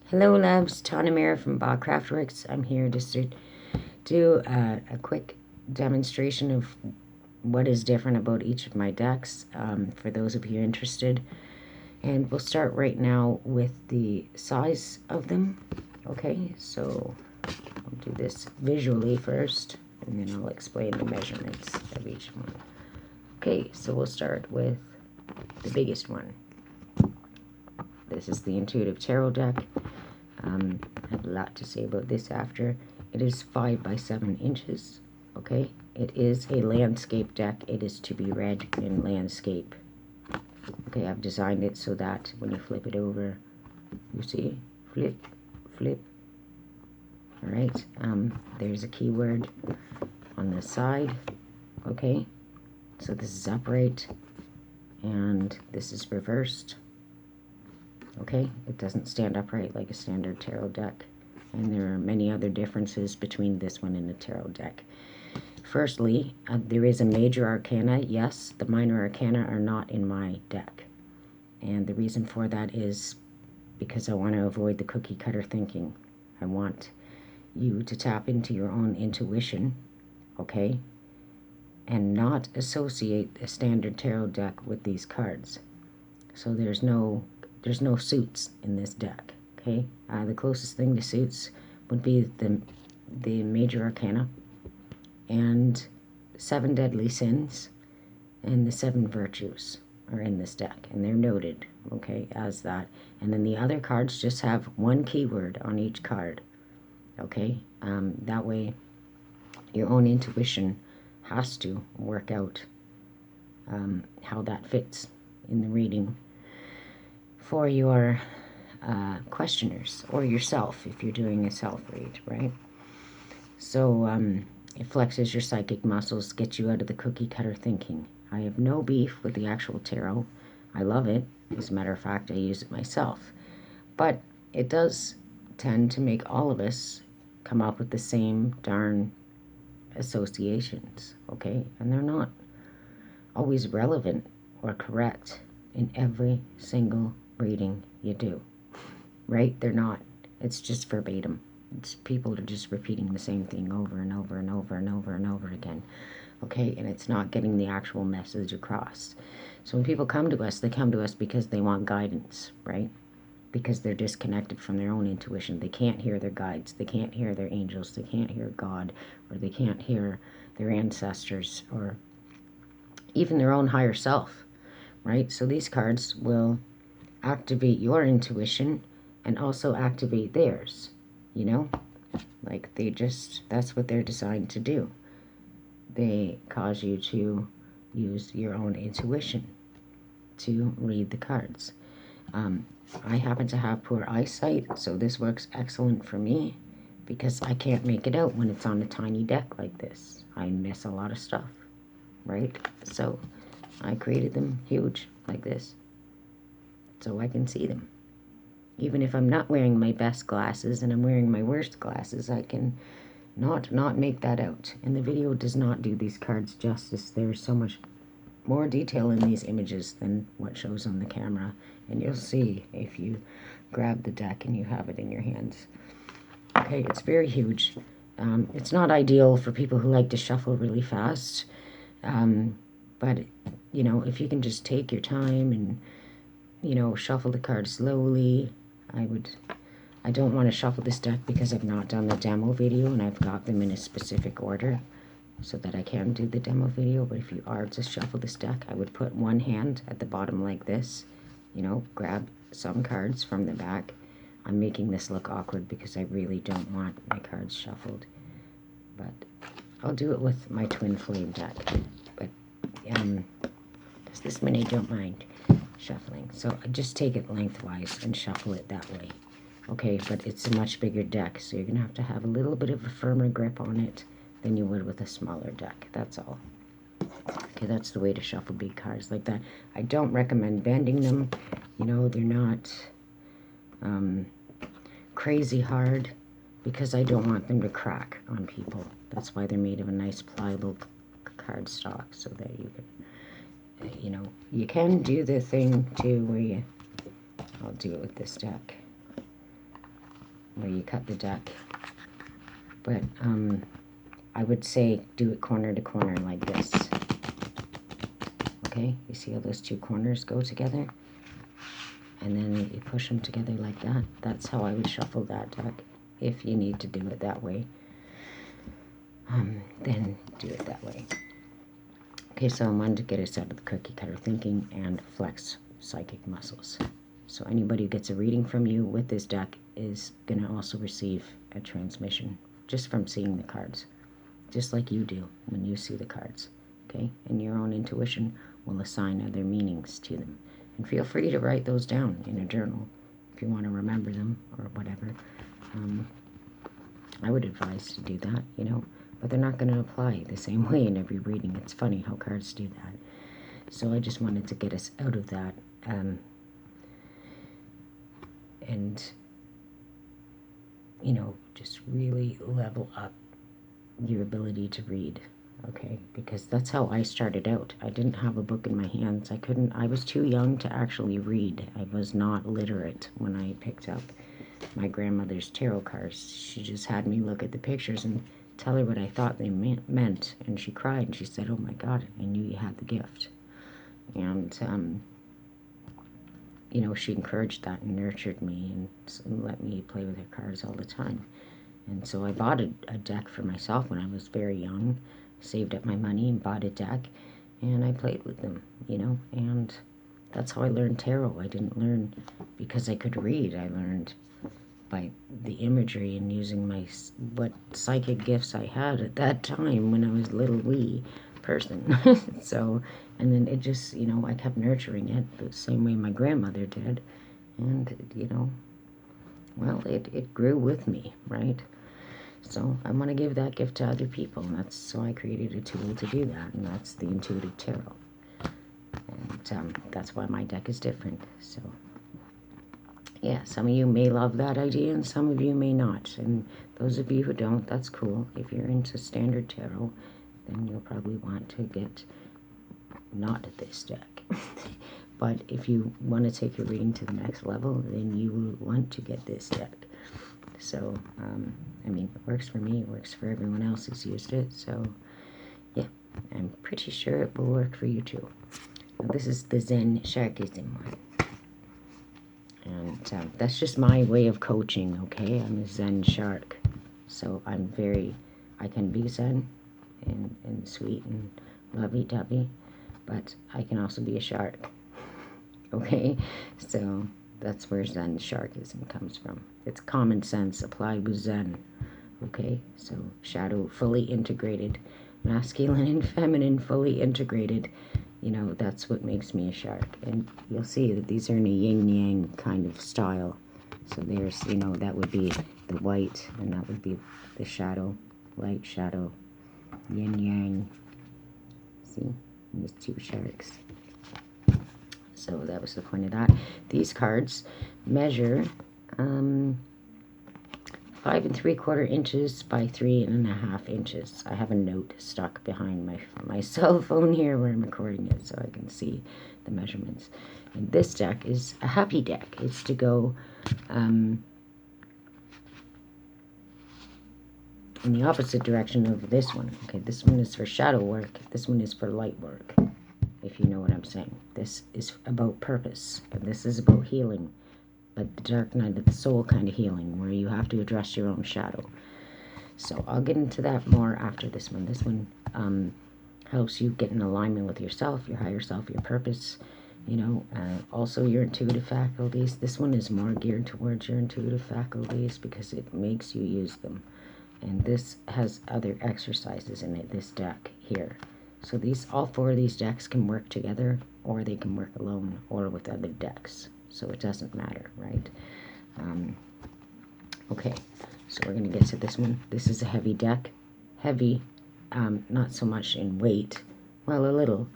Hello loves, Tanahmera from Craftworks. I'm here just to do a quick demonstration of what is different about each of my decks for those of you interested. And we'll start right now with the size of them. Okay, so I'll do this visually first, and then I'll explain the measurements of each one. Okay, so we'll start with the biggest one. This is the Intuitive Tarot deck. I have a lot to say about this after. It is 5 by 7 inches. Okay, it is a landscape deck. It is to be read in landscape. Okay, I've designed it so that when you flip it over, you see, flip, flip. All right, there's a keyword on the side. Okay, so this is upright, and this is reversed. Okay, it doesn't stand upright like a standard tarot deck, and there are many other differences between this one and the tarot deck. Firstly, there is a major arcana. Yes, the minor arcana are not in my deck, and the reason for that is because I want to avoid the cookie cutter thinking. I want you to tap into your own intuition, okay, and not associate a standard tarot deck with these cards. So there's no suits in this deck, okay? The closest thing to suits would be the major arcana and 7 deadly sins and the 7 virtues are in this deck, and they're noted, okay, as that. And then the other cards just have one keyword on each card, okay? That way your own intuition has to work out how that fits in the reading for your questioners, or yourself if you're doing a self-read, right? So it flexes your psychic muscles, gets you out of the cookie-cutter thinking. I have no beef with the actual tarot. I love it. As a matter of fact, I use it myself. But it does tend to make all of us come up with the same darn associations, okay? And they're not always relevant or correct in every single reading you do, right? They're not. It's just verbatim. It's people are just repeating the same thing over and over and over and over and over again, okay? And it's not getting the actual message across. So when people come to us, they come to us because they want guidance, right? Because they're disconnected from their own intuition. They can't hear their guides. They can't hear their angels. They can't hear God, or they can't hear their ancestors, or even their own higher self, right? So these cards will activate your intuition and also activate theirs, you know? Like that's what they're designed to do. They cause you to use your own intuition to read the cards. I happen to have poor eyesight, so this works excellent for me because I can't make it out when it's on a tiny deck like this. I miss a lot of stuff, right? So I created them huge like this so I can see them. Even if I'm not wearing my best glasses and I'm wearing my worst glasses, I can not make that out. And the video does not do these cards justice. There's so much more detail in these images than what shows on the camera. And you'll see if you grab the deck and you have it in your hands. Okay, it's very huge. It's not ideal for people who like to shuffle really fast. But, you know, if you can just take your time and, you know, shuffle the cards slowly, I don't want to shuffle this deck because I've not done the demo video and I've got them in a specific order so that I can do the demo video. But if you are to shuffle this deck, I would put one hand at the bottom like this, you know, grab some cards from the back. I'm making this look awkward because I really don't want my cards shuffled, but I'll do it with my twin flame deck. But this many don't mind shuffling, so I just take it lengthwise and shuffle it that way. Okay, but it's a much bigger deck, so you're gonna have to have a little bit of a firmer grip on it than you would with a smaller deck. That's all. Okay, that's the way to shuffle big cards like that. I don't recommend bending them. You know, they're not crazy hard because I don't want them to crack on people. That's why they're made of a nice pliable cardstock so that you can, you know, you can do the thing too where you, I'll do it with this deck. where you cut the deck. But I would say do it corner to corner like this. Okay, you see how those two corners go together? And then you push them together like that. That's how I would shuffle that deck. If you need to do it that way, then do it that way. Okay, so I wanted to get us out of the cookie cutter thinking and flex psychic muscles. So anybody who gets a reading from you with this deck is going to also receive a transmission just from seeing the cards, just like you do when you see the cards. Okay, and your own intuition will assign other meanings to them. And feel free to write those down in a journal if you want to remember them or whatever. I would advise to do that, you know, but they're not going to apply the same way in every reading. It's funny how cards do that. So I just wanted to get us out of that and, you know, just really level up your ability to read. Okay, because that's how I started out. I didn't have a book in my hands. I was too young to actually read. I was not literate when I picked up my grandmother's tarot cards. She just had me look at the pictures and tell her what I thought they meant. And she cried and she said, "Oh my God, I knew you had the gift." And, you know, she encouraged that and nurtured me and let me play with her cards all the time. And so I bought a deck for myself when I was very young. Saved up my money and bought a deck, and I played with them, you know, and that's how I learned tarot. I didn't learn because I could read. I learned by the imagery and using what psychic gifts I had at that time when I was a little wee person. So, and then it just, you know, I kept nurturing it the same way my grandmother did, and, you know, well, it grew with me, right? So I want to give that gift to other people, and so I created a tool to do that, and that's the Intuitive Tarot. And that's why my deck is different. So yeah, some of you may love that idea, and some of you may not. And those of you who don't, that's cool. If you're into standard tarot, then you'll probably want to get not this deck. But if you want to take your reading to the next level, then you will want to get this deck. So, I mean, it works for me, it works for everyone else who's used it, so, yeah, I'm pretty sure it will work for you too. Now, this is the Zen Sharkism one, and that's just my way of coaching, okay? I'm a Zen shark, so I can be Zen and sweet and lovey-dovey, but I can also be a shark, okay? So that's where Zen Sharkism comes from. It's common sense applied with Zen. Okay, so shadow fully integrated, masculine and feminine fully integrated. You know, that's what makes me a shark. And you'll see that these are in a yin-yang kind of style. So there's, you know, that would be the white, and that would be the shadow, light shadow, yin-yang. See, these two sharks. So that was the point of that. These cards measure 5 3/4 inches by 3.5 inches. I have a note stuck behind my cell phone here where I'm recording it, so I can see the measurements. And this deck is a happy deck. It's to go in the opposite direction of this one. Okay, this one is for shadow work. This one is for light work, if you know what I'm saying. This is about purpose, and this is about healing, but the dark night of the soul kind of healing, where you have to address your own shadow. So I'll get into that more after this one. This one helps you get in alignment with yourself, your higher self, your purpose, you know, also your intuitive faculties. This one is more geared towards your intuitive faculties because it makes you use them. And this has other exercises in it, this deck here. So all 4 of these decks can work together, or they can work alone, or with other decks. So it doesn't matter, right? Okay, so we're going to get to this one. This is a heavy deck. Heavy, not so much in weight. Well, a little.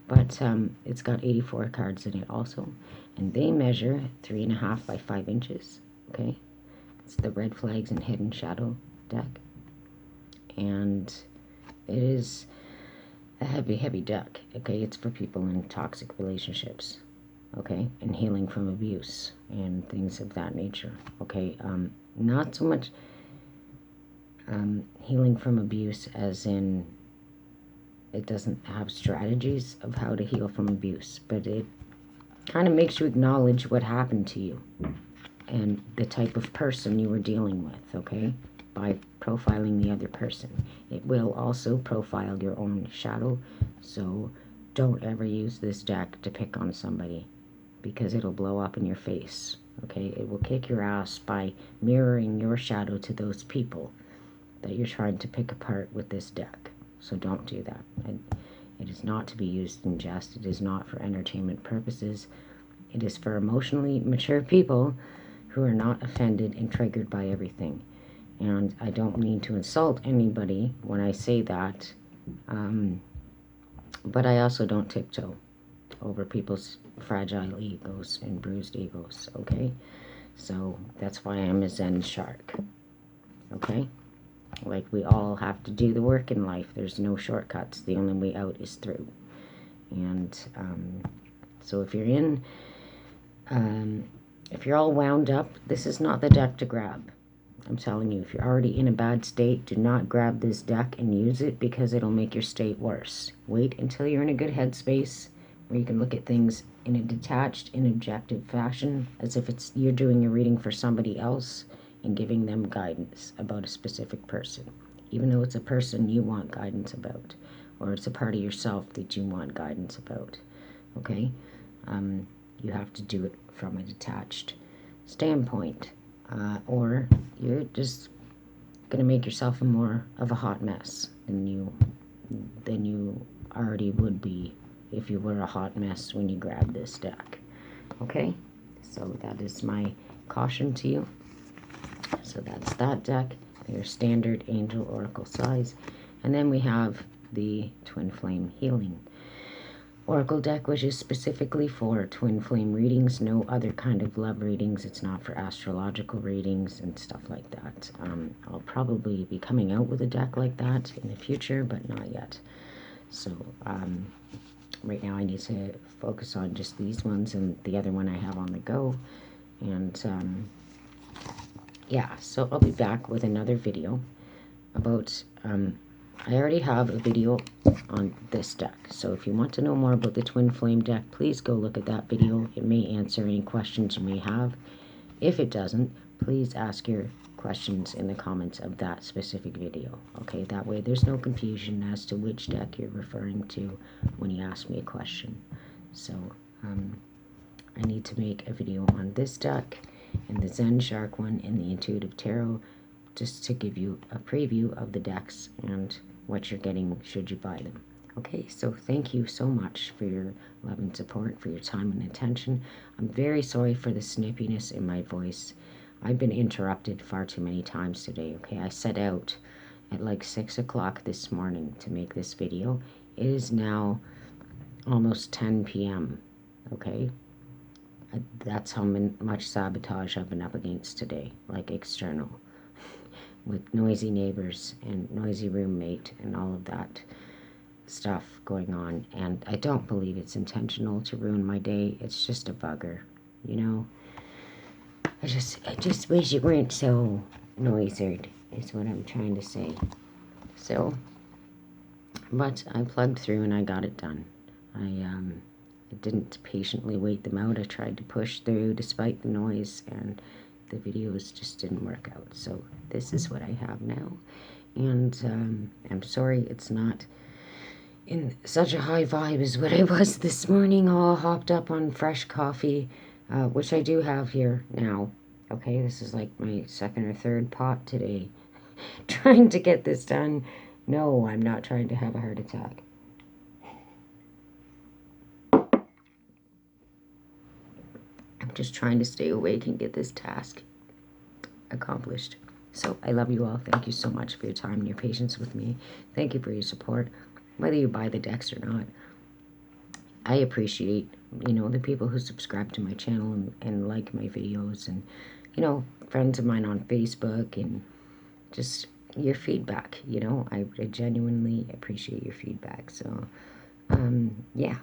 But it's got 84 cards in it also. And they measure 3.5 by 5 inches. Okay? It's the Red Flags and Hidden Shadow deck. And it is a heavy, heavy deck. Okay? It's for people in toxic relationships. okay, and healing from abuse and things of that nature, okay. Not so much healing from abuse as in it doesn't have strategies of how to heal from abuse, but it kind of makes you acknowledge what happened to you and the type of person you were dealing with, okay, by profiling the other person. It will also profile your own shadow, so don't ever use this deck to pick on somebody because it'll blow up in your face, okay. It will kick your ass by mirroring your shadow to those people that you're trying to pick apart with this deck. So don't do that. It is not to be used in jest. It is not for entertainment purposes. It is for emotionally mature people who are not offended and triggered by everything. And I don't mean to insult anybody when I say that, but I also don't tiptoe over people's fragile egos and bruised egos, okay? So that's why I'm a Zen shark, okay? Like, we all have to do the work in life. There's no shortcuts. The only way out is through. And so if you're all wound up, this is not the deck to grab. I'm telling you, if you're already in a bad state, do not grab this deck and use it because it'll make your state worse. Wait until you're in a good headspace where you can look at things in a detached and objective fashion as if you're doing a reading for somebody else and giving them guidance about a specific person, even though it's a person you want guidance about, or it's a part of yourself that you want guidance about, okay? You have to do it from a detached standpoint, or you're just going to make yourself more of a hot mess than you already would be if you were a hot mess when you grabbed this deck, okay? So that is my caution to you. So that's that deck, your standard angel oracle size. And then we have the Twin Flame Healing Oracle deck, which is specifically for twin flame readings, no other kind of love readings. It's not for astrological readings and stuff like that. I'll probably be coming out with a deck like that in the future, but not yet. So right now I need to focus on just these ones and the other one I have on the go. And yeah, so I'll be back with another video about, I already have a video on this deck, so if you want to know more about the Twin Flame deck, please go look at that video. It may answer any questions you may have. If it doesn't, please ask your questions in the comments of that specific video, okay? That way there's no confusion as to which deck you're referring to when you ask me a question. So, I need to make a video on this deck and the Zen Shark one and the Intuitive Tarot, just to give you a preview of the decks and what you're getting should you buy them. Okay, so thank you so much for your love and support, for your time and attention. I'm very sorry for the snippiness in my voice. I've been interrupted far too many times today, okay? I set out at like 6 o'clock this morning to make this video. It is now almost 10 p.m., okay? That's how much sabotage I've been up against today, like external, with noisy neighbors and noisy roommate and all of that stuff going on. And I don't believe it's intentional to ruin my day. It's just a bugger, you know. I just wish it weren't so noisered, is what I'm trying to say. So, but I plugged through and I got it done. I didn't patiently wait them out. I tried to push through despite the noise, and the videos just didn't work out. So this is what I have now, and I'm sorry it's not in such a high vibe as what I was this morning, all hopped up on fresh coffee, which I do have here now. Okay, this is like my second or third pot today, trying to get this done. No, I'm not trying to have a heart attack. I'm just trying to stay awake and get this task accomplished. So I love you all. Thank you so much for your time and your patience with me. Thank you for your support, whether you buy the decks or not. I appreciate, you know, the people who subscribe to my channel and like my videos, and, you know, friends of mine on Facebook, and just your feedback. You know, I genuinely appreciate your feedback. So yeah,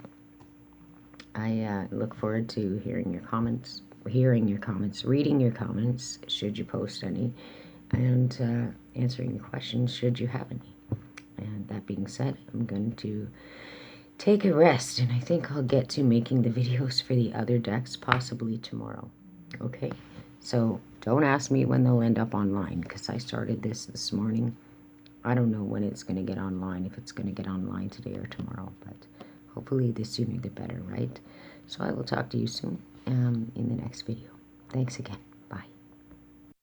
I look forward to hearing your comments, reading your comments, should you post any, and answering your questions, should you have any. And that being said, I'm going to take a rest, and I think I'll get to making the videos for the other decks possibly tomorrow. Okay, so don't ask me when they'll end up online, because I started this morning. I don't know when it's going to get online, if it's going to get online today or tomorrow, but hopefully the sooner the better, right? So I will talk to you soon in the next video. Thanks again.